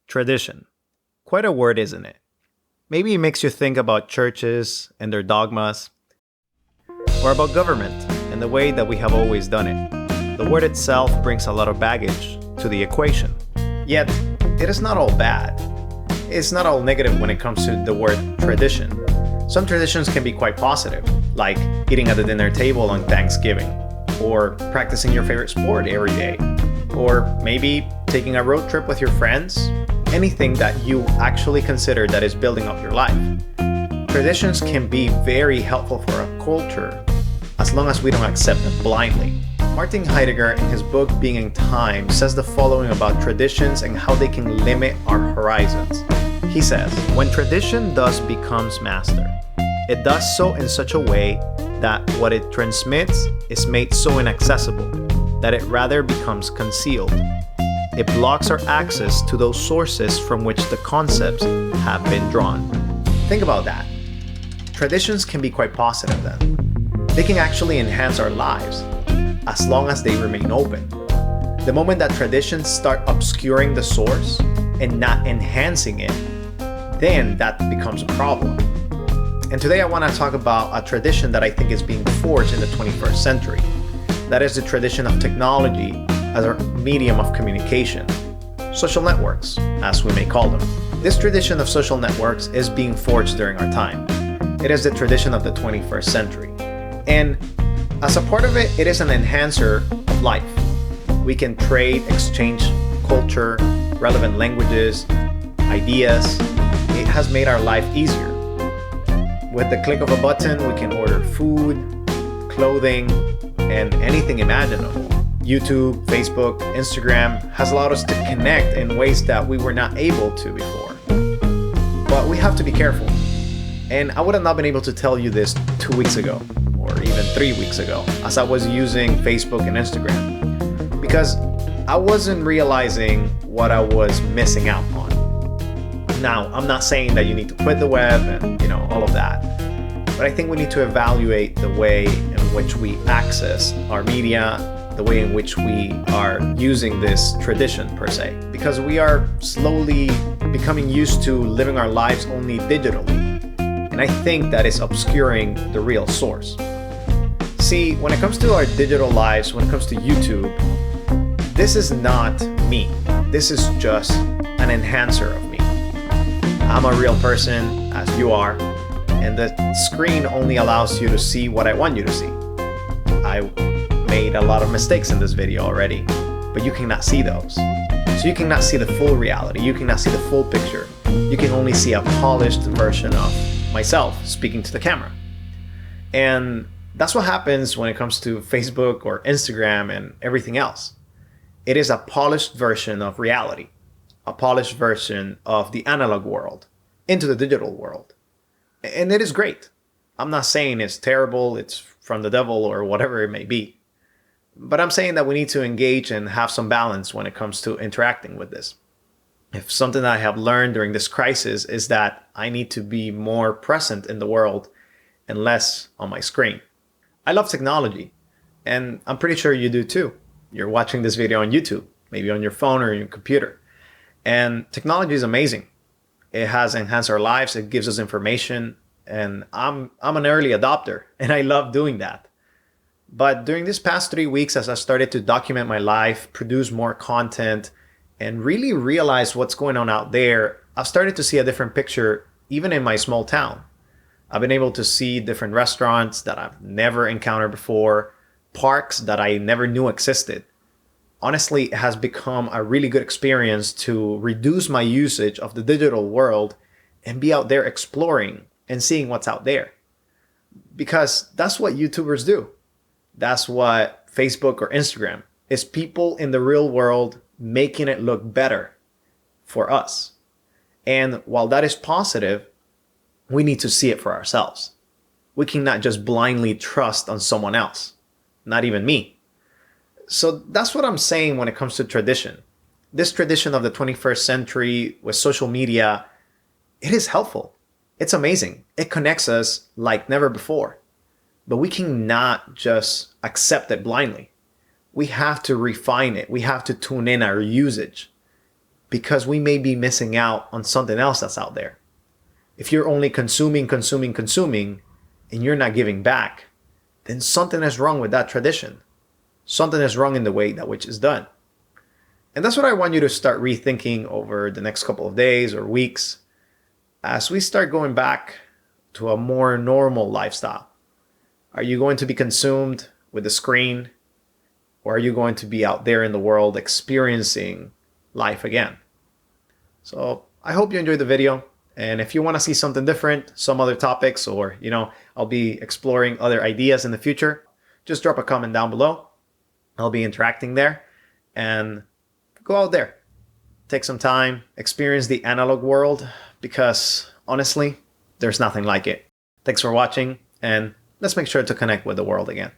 Tradition. Quite a word, isn't it? Maybe it makes you think about churches and their dogmas, or about government and the way that we have always done it. The word itself brings a lot of baggage to the equation. Yet, it is not all bad. It's not all negative when it comes to the word tradition. Some traditions can be quite positive, like eating at the dinner table on Thanksgiving, or practicing your favorite sport every day, or maybe taking a road trip with your friends. Anything that you actually consider that is building up your life. Traditions can be very helpful for a culture as long as we don't accept them blindly. Martin Heidegger, in his book Being in Time, says the following about traditions and how they can limit our horizons. He says, "When tradition thus becomes master, it does so in such a way that what it transmits is made so inaccessible that it rather becomes concealed. It blocks our access to those sources from which the concepts have been drawn." Think about that. Traditions can be quite positive then. They can actually enhance our lives as long as they remain open. The moment that traditions start obscuring the source and not enhancing it, then that becomes a problem. And today I want to talk about a tradition that I think is being forged in the 21st century. That is the tradition of technology as our medium of communication. Social networks, as we may call them. This tradition of social networks is being forged during our time. It is the tradition of the 21st century. And as a part of it, it is an enhancer of life. We can trade, exchange culture, relevant languages, ideas. It has made our life easier. With the click of a button, we can order food, clothing, and anything imaginable. YouTube, Facebook, Instagram has allowed us to connect in ways that we were not able to before. But we have to be careful. And I would have not been able to tell you this 2 weeks ago, or even 3 weeks ago, as I was using Facebook and Instagram, because I wasn't realizing what I was missing out on. Now, I'm not saying that you need to quit the web and, all of that, but I think we need to evaluate the way in which we access our media, the way in which we are using this tradition per se, because we are slowly becoming used to living our lives only digitally. And I think that is obscuring the real source. See, when it comes to our digital lives, when it comes to YouTube, this is not me. This is just an enhancer of me. I'm a real person, as you are, and the screen only allows you to see what I want you to see. I made a lot of mistakes in this video already, but you cannot see those. So you cannot see the full reality. You cannot see the full picture. You can only see a polished version of myself speaking to the camera. And that's what happens when it comes to Facebook or Instagram and everything else. It is a polished version of reality, a polished version of the analog world into the digital world. And it is great. I'm not saying it's terrible, it's from the devil or whatever it may be. But I'm saying that we need to engage and have some balance when it comes to interacting with this. If something that I have learned during this crisis is that I need to be more present in the world and less on my screen. I love technology, and I'm pretty sure you do too. You're watching this video on YouTube, maybe on your phone or your computer. And technology is amazing. It has enhanced our lives, it gives us information, and I'm an early adopter, and I love doing that. But during these past 3 weeks, as I started to document my life, produce more content, and really realize what's going on out there, I've started to see a different picture, even in my small town. I've been able to see different restaurants that I've never encountered before, parks that I never knew existed. Honestly, it has become a really good experience to reduce my usage of the digital world and be out there exploring and seeing what's out there. Because that's what YouTubers do. That's what Facebook or Instagram is, people in the real world making it look better for us. And while that is positive, we need to see it for ourselves. We cannot just blindly trust on someone else, not even me. So that's what I'm saying when it comes to tradition. This tradition of the 21st century with social media, it is helpful. It's amazing. It connects us like never before. But we cannot just accept it blindly. We have to refine it. We have to tune in our usage. because we may be missing out on something else that's out there. If you're only consuming, and you're not giving back, then something is wrong with that tradition. Something is wrong in the way that which is done. And that's what I want you to start rethinking over the next couple of days or weeks as we start going back to a more normal lifestyle. Are you going to be consumed with the screen, or are you going to be out there in the world experiencing life again? So I hope you enjoyed the video. And if you want to see something different, some other topics, or, I'll be exploring other ideas in the future, just drop a comment down below. I'll be interacting there. And go out there, take some time, experience the analog world, because honestly, there's nothing like it. Thanks for watching, and let's make sure to connect with the world again.